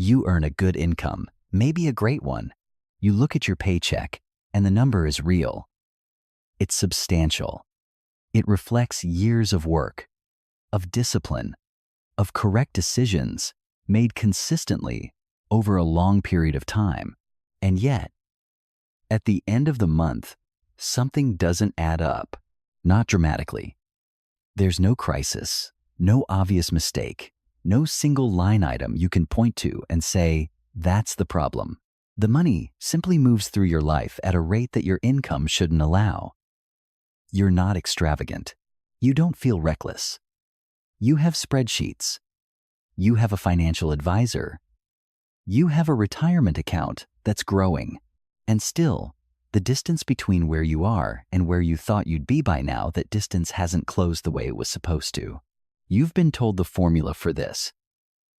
You earn a good income, maybe a great one. You look at your paycheck, and the number is real. It's substantial. It reflects years of work, of discipline, of correct decisions made consistently over a long period of time. And yet, at the end of the month, something doesn't add up, not dramatically. There's no crisis, no obvious mistake, no single line item you can point to and say, that's the problem. The money simply moves through your life at a rate that your income shouldn't allow. You're not extravagant. You don't feel reckless. You have spreadsheets. You have a financial advisor. You have a retirement account that's growing. And still, the distance between where you are and where you thought you'd be by now, that distance hasn't closed the way it was supposed to. You've been told the formula for this.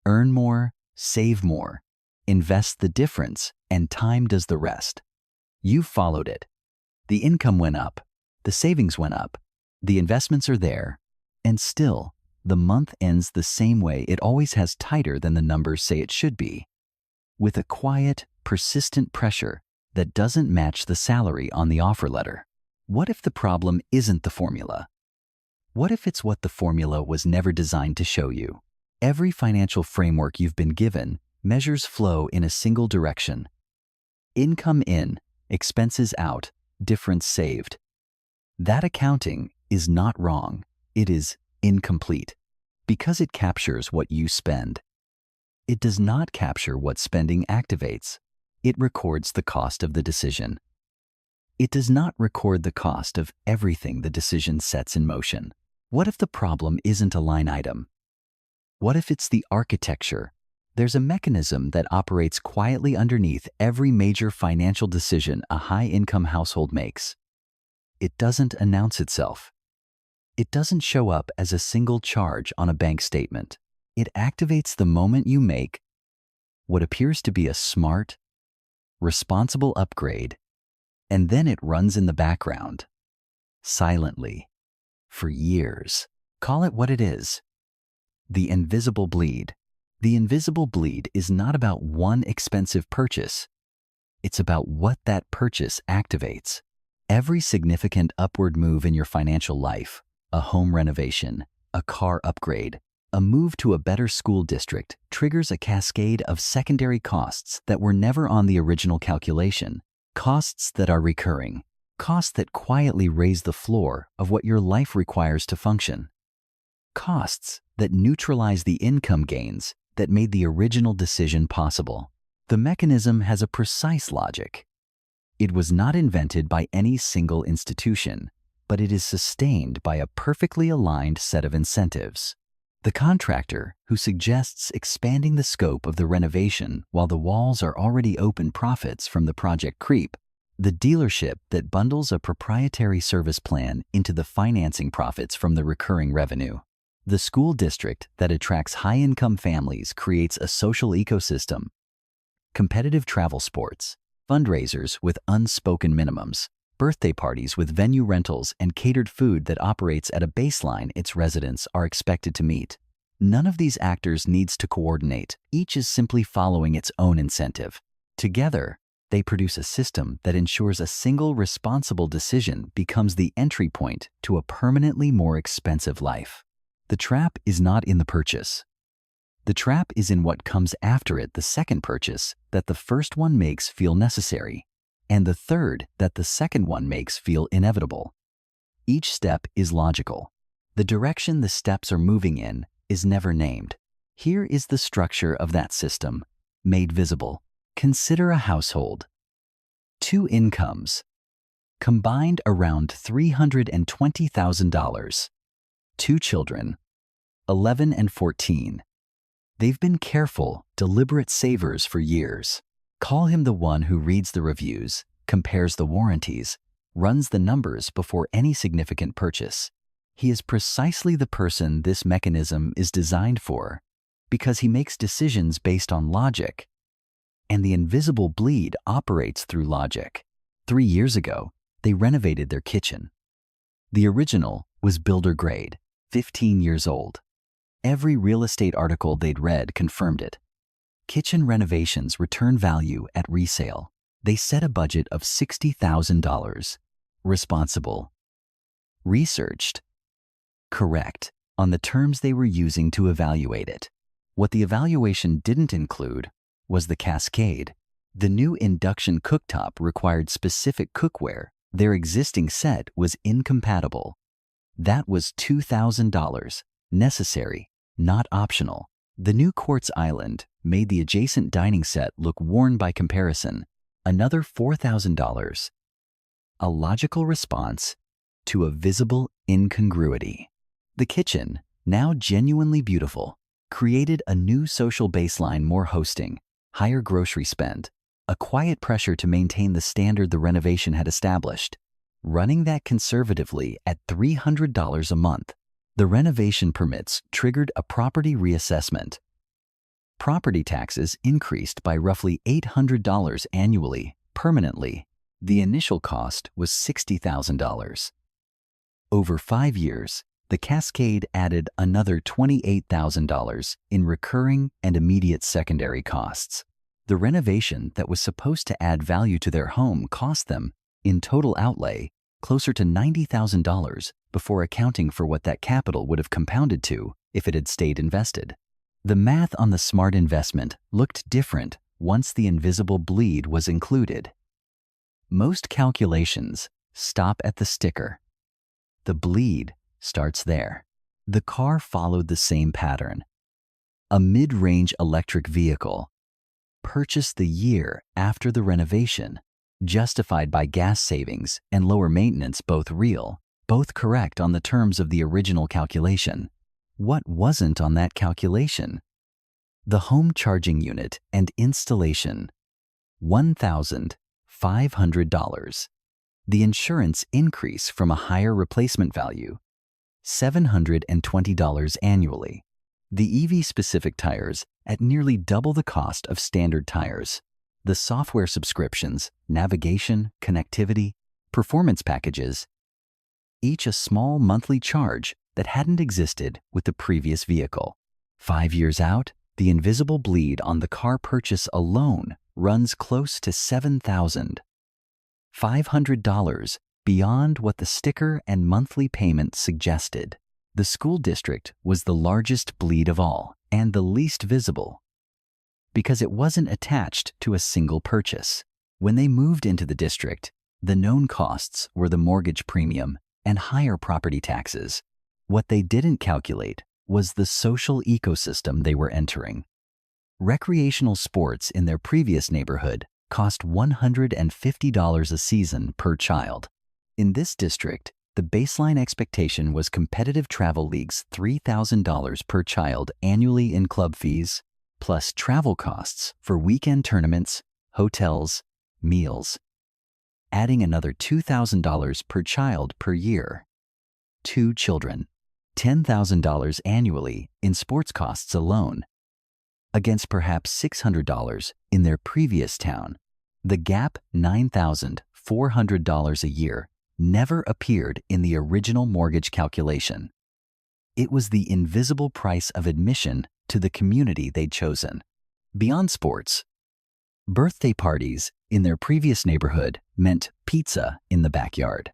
Earn more, save more, invest the difference, and time does the rest. You've followed it. The income went up, the savings went up, the investments are there, and still, the month ends the same way it always has, tighter than the numbers say it should be, with a quiet, persistent pressure that doesn't match the salary on the offer letter. What if the problem isn't the formula? What if it's what the formula was never designed to show you? Every financial framework you've been given measures flow in a single direction. Income in, expenses out, difference saved. That accounting is not wrong. It is incomplete because it captures what you spend. It does not capture what spending activates. It records the cost of the decision. It does not record the cost of everything the decision sets in motion. What if the problem isn't a line item? What if it's the architecture? There's a mechanism that operates quietly underneath every major financial decision a high-income household makes. It doesn't announce itself. It doesn't show up as a single charge on a bank statement. It activates the moment you make what appears to be a smart, responsible upgrade, and then it runs in the background, silently, for years. Call it what it is. The invisible bleed. The invisible bleed is not about one expensive purchase. It's about what that purchase activates. Every significant upward move in your financial life, a home renovation, a car upgrade, a move to a better school district, triggers a cascade of secondary costs that were never on the original calculation, costs that are recurring, costs that quietly raise the floor of what your life requires to function, costs that neutralize the income gains that made the original decision possible. The mechanism has a precise logic. It was not invented by any single institution, but it is sustained by a perfectly aligned set of incentives. The contractor who suggests expanding the scope of the renovation while the walls are already open profits from the project creep. The dealership that bundles a proprietary service plan into the financing profits from the recurring revenue. The school district that attracts high-income families creates a social ecosystem. Competitive travel sports, fundraisers with unspoken minimums, birthday parties with venue rentals, and catered food that operates at a baseline its residents are expected to meet. None of these actors needs to coordinate. Each is simply following its own incentive. Together, they produce a system that ensures a single responsible decision becomes the entry point to a permanently more expensive life. The trap is not in the purchase. The trap is in what comes after it, the second purchase that the first one makes feel necessary, and the third that the second one makes feel inevitable. Each step is logical. The direction the steps are moving in is never named. Here is the structure of that system, made visible. Consider a household. 2 incomes, combined around $320,000. 2 children, 11 and 14. They've been careful, deliberate savers for years. Call him the one who reads the reviews, compares the warranties, runs the numbers before any significant purchase. He is precisely the person this mechanism is designed for, because he makes decisions based on logic, and the invisible bleed operates through logic. 3 years ago, they renovated their kitchen. The original was builder grade, 15 years old. Every real estate article they'd read confirmed it. Kitchen renovations return value at resale. They set a budget of $60,000. Responsible. Researched. Correct on the terms they were using to evaluate it. What the evaluation didn't include was the cascade. The new induction cooktop required specific cookware. Their existing set was incompatible. That was $2,000. Necessary, not optional. The new quartz island made the adjacent dining set look worn by comparison. Another $4,000. A logical response to a visible incongruity. The kitchen, now genuinely beautiful, created a new social baseline: more hosting, higher grocery spend, a quiet pressure to maintain the standard the renovation had established. Running that conservatively at $300 a month, the renovation permits triggered a property reassessment. Property taxes increased by roughly $800 annually, permanently. The initial cost was $60,000. Over 5 years, the cascade added another $28,000 in recurring and immediate secondary costs. The renovation that was supposed to add value to their home cost them, in total outlay, closer to $90,000 before accounting for what that capital would have compounded to if it had stayed invested. The math on the smart investment looked different once the invisible bleed was included. Most calculations stop at the sticker. The bleed starts there. The car followed the same pattern. A mid-range electric vehicle, purchased the year after the renovation, justified by gas savings and lower maintenance, both real, both correct on the terms of the original calculation. What wasn't on that calculation? The home charging unit and installation, $1,500. The insurance increase from a higher replacement value, $720 annually. The EV-specific tires at nearly double the cost of standard tires. The software subscriptions, navigation, connectivity, performance packages, each a small monthly charge that hadn't existed with the previous vehicle. 5 years out, the invisible bleed on the car purchase alone runs close to $7,500 beyond what the sticker and monthly payment suggested. The school district was the largest bleed of all and the least visible because it wasn't attached to a single purchase. When they moved into the district, the known costs were the mortgage premium and higher property taxes. What they didn't calculate was the social ecosystem they were entering. Recreational sports in their previous neighborhood cost $150 a season per child. In this district, the baseline expectation was competitive travel leagues $3,000 per child annually in club fees, plus travel costs for weekend tournaments, hotels, meals, adding another $2,000 per child per year. 2 children, $10,000 annually in sports costs alone, against perhaps $600 in their previous town. The gap, $9,400 a year, never appeared in the original mortgage calculation. It was the invisible price of admission to the community they'd chosen. Beyond sports, birthday parties in their previous neighborhood meant pizza in the backyard.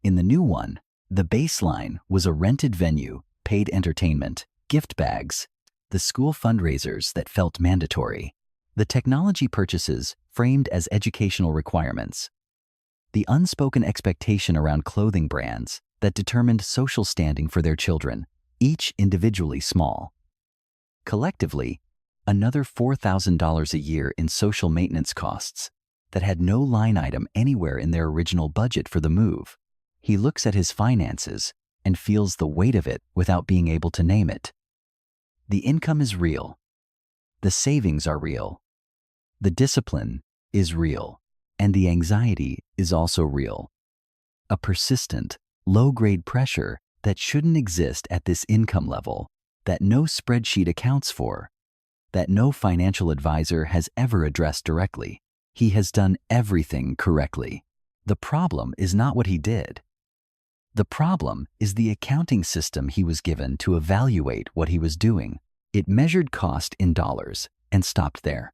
In the new one, the baseline was a rented venue, paid entertainment, gift bags, the school fundraisers that felt mandatory, the technology purchases framed as educational requirements, the unspoken expectation around clothing brands that determined social standing for their children, each individually small. Collectively, another $4,000 a year in social maintenance costs that had no line item anywhere in their original budget for the move. He looks at his finances and feels the weight of it without being able to name it. The income is real. The savings are real. The discipline is real. And the anxiety is also real. A persistent, low-grade pressure that shouldn't exist at this income level, that no spreadsheet accounts for, that no financial advisor has ever addressed directly. He has done everything correctly. The problem is not what he did. The problem is the accounting system he was given to evaluate what he was doing. It measured cost in dollars and stopped there.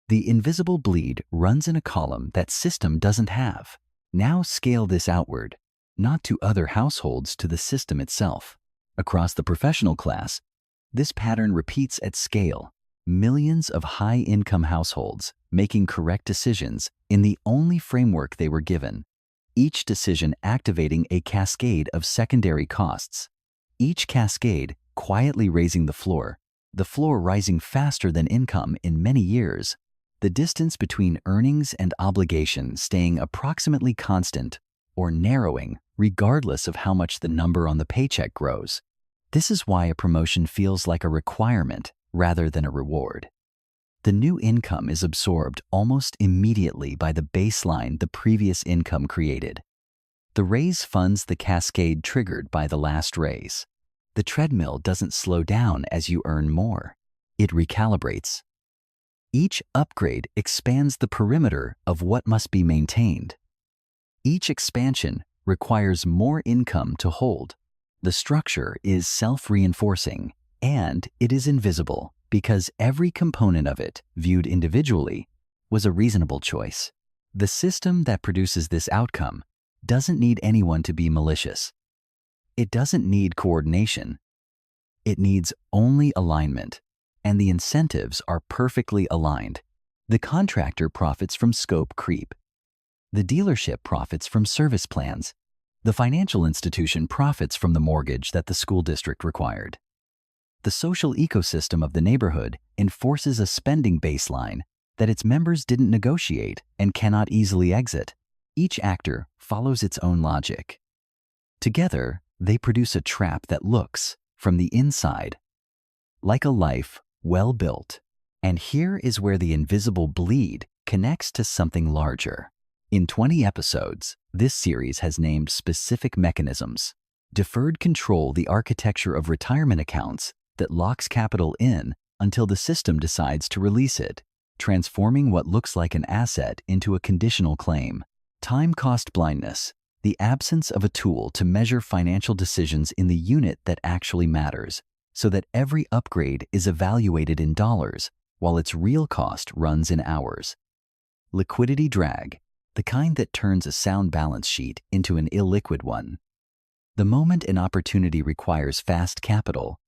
The invisible bleed runs in a column that system doesn't have. Now scale this outward, not to other households, to the system itself. Across the professional class, this pattern repeats at scale. Millions of high-income households making correct decisions in the only framework they were given. Each decision activating a cascade of secondary costs. Each cascade quietly raising the floor rising faster than income in many years. The distance between earnings and obligation staying approximately constant or narrowing regardless of how much the number on the paycheck grows. This is why a promotion feels like a requirement rather than a reward. The new income is absorbed almost immediately by the baseline the previous income created. The raise funds the cascade triggered by the last raise. The treadmill doesn't slow down as you earn more. It recalibrates. Each upgrade expands the perimeter of what must be maintained. Each expansion requires more income to hold. The structure is self-reinforcing, and it is invisible because every component of it, viewed individually, was a reasonable choice. The system that produces this outcome doesn't need anyone to be malicious. It doesn't need coordination. It needs only alignment, and the incentives are perfectly aligned. The contractor profits from scope creep. The dealership profits from service plans. The financial institution profits from the mortgage that the school district required. The social ecosystem of the neighborhood enforces a spending baseline that its members didn't negotiate and cannot easily exit. Each actor follows its own logic. Together, they produce a trap that looks, from the inside, like a life well built. And here is where the invisible bleed connects to something larger. In 20 episodes, this series has named specific mechanisms. Deferred control, the architecture of retirement accounts that locks capital in until the system decides to release it, transforming what looks like an asset into a conditional claim. Time cost blindness, the absence of a tool to measure financial decisions in the unit that actually matters, so that every upgrade is evaluated in dollars while its real cost runs in hours. Liquidity drag, the kind that turns a sound balance sheet into an illiquid one. The moment an opportunity requires fast capital,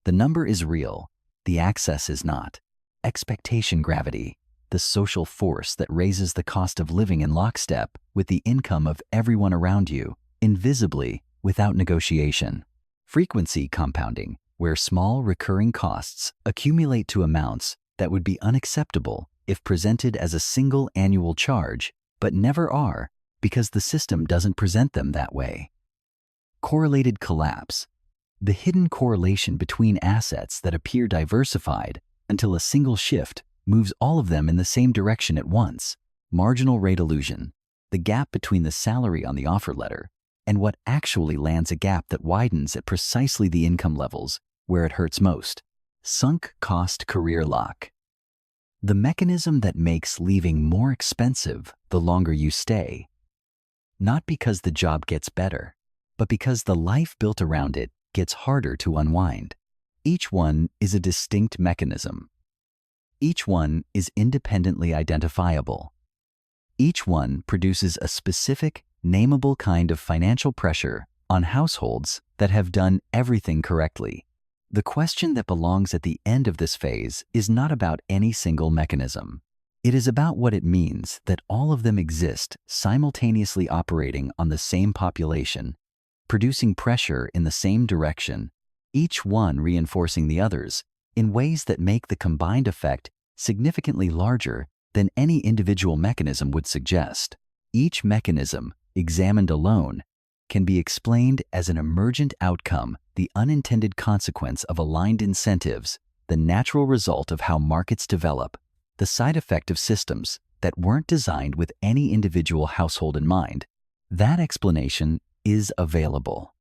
the number is real, the access is not. Expectation gravity, the social force that raises the cost of living in lockstep with the income of everyone around you, invisibly, without negotiation. Frequency compounding, where small recurring costs accumulate to amounts that would be unacceptable if presented as a single annual charge, but never are because the system doesn't present them that way. Correlated collapse, the hidden correlation between assets that appear diversified until a single shift moves all of them in the same direction at once. Marginal rate illusion, the gap between the salary on the offer letter and what actually lands, a gap that widens at precisely the income levels where it hurts most. Sunk cost career lock, the mechanism that makes leaving more expensive the longer you stay. Not because the job gets better, but because the life built around it gets harder to unwind. Each one is a distinct mechanism. Each one is independently identifiable. Each one produces a specific, nameable kind of financial pressure on households that have done everything correctly. The question that belongs at the end of this phase is not about any single mechanism. It is about what it means that all of them exist simultaneously, operating on the same population, producing pressure in the same direction, each one reinforcing the others in ways that make the combined effect significantly larger than any individual mechanism would suggest. Each mechanism, examined alone, can be explained as an emergent outcome, the unintended consequence of aligned incentives, the natural result of how markets develop, the side effect of systems that weren't designed with any individual household in mind. That explanation is available.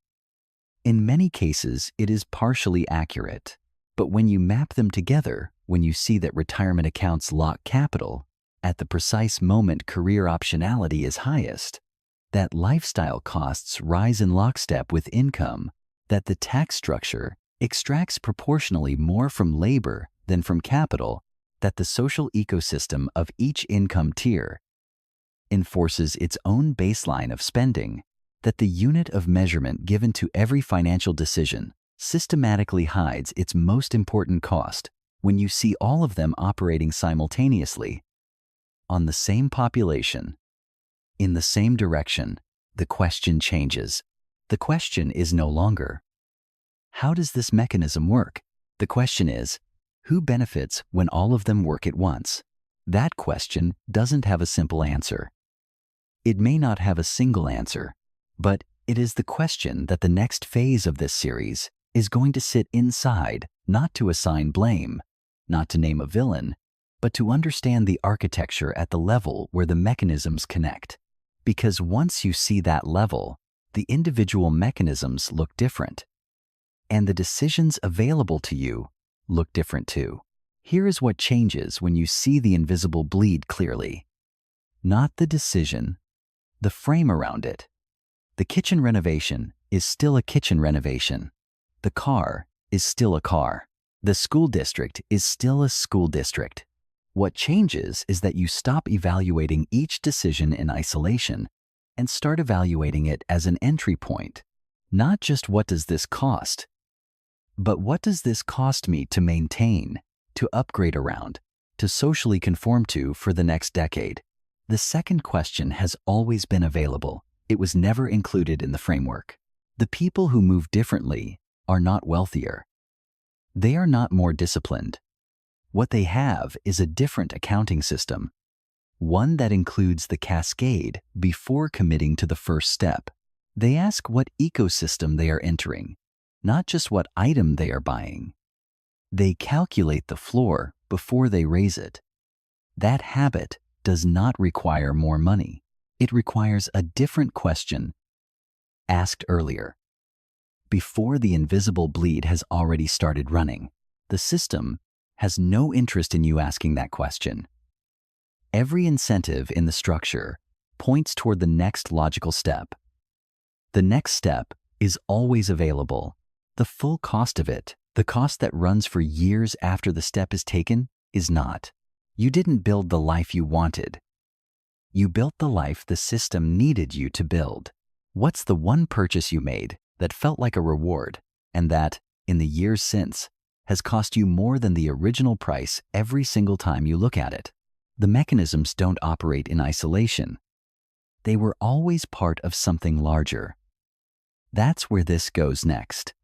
In many cases, it is partially accurate, but when you map them together, when you see that retirement accounts lock capital at the precise moment career optionality is highest, that lifestyle costs rise in lockstep with income, that the tax structure extracts proportionally more from labor then from capital, that the social ecosystem of each income tier enforces its own baseline of spending, that the unit of measurement given to every financial decision systematically hides its most important cost when you see all of them operating simultaneously on the same population, in the same direction. The question changes. The question is no longer, how does this mechanism work? The question is, who benefits when all of them work at once? That question doesn't have a simple answer. It may not have a single answer, but it is the question that the next phase of this series is going to sit inside, not to assign blame, not to name a villain, but to understand the architecture at the level where the mechanisms connect. Because once you see that level, the individual mechanisms look different, and the decisions available to you look different too. Here is what changes when you see the invisible bleed clearly. Not the decision, the frame around it. The kitchen renovation is still a kitchen renovation. The car is still a car. The school district is still a school district. What changes is that you stop evaluating each decision in isolation and start evaluating it as an entry point. Not just what does this cost, but what does this cost me to maintain, to upgrade around, to socially conform to for the next decade? The second question has always been available. It was never included in the framework. The people who move differently are not wealthier. They are not more disciplined. What they have is a different accounting system, one that includes the cascade before committing to the first step. They ask what ecosystem they are entering, not just what item they are buying. They calculate the floor before they raise it. That habit does not require more money. It requires a different question asked earlier. Before the invisible bleed has already started running, the system has no interest in you asking that question. Every incentive in the structure points toward the next logical step. The next step is always available. The full cost of it, the cost that runs for years after the step is taken, is not. You didn't build the life you wanted. You built the life the system needed you to build. What's the one purchase you made that felt like a reward, and that, in the years since, has cost you more than the original price every single time you look at it? The mechanisms don't operate in isolation. They were always part of something larger. That's where this goes next.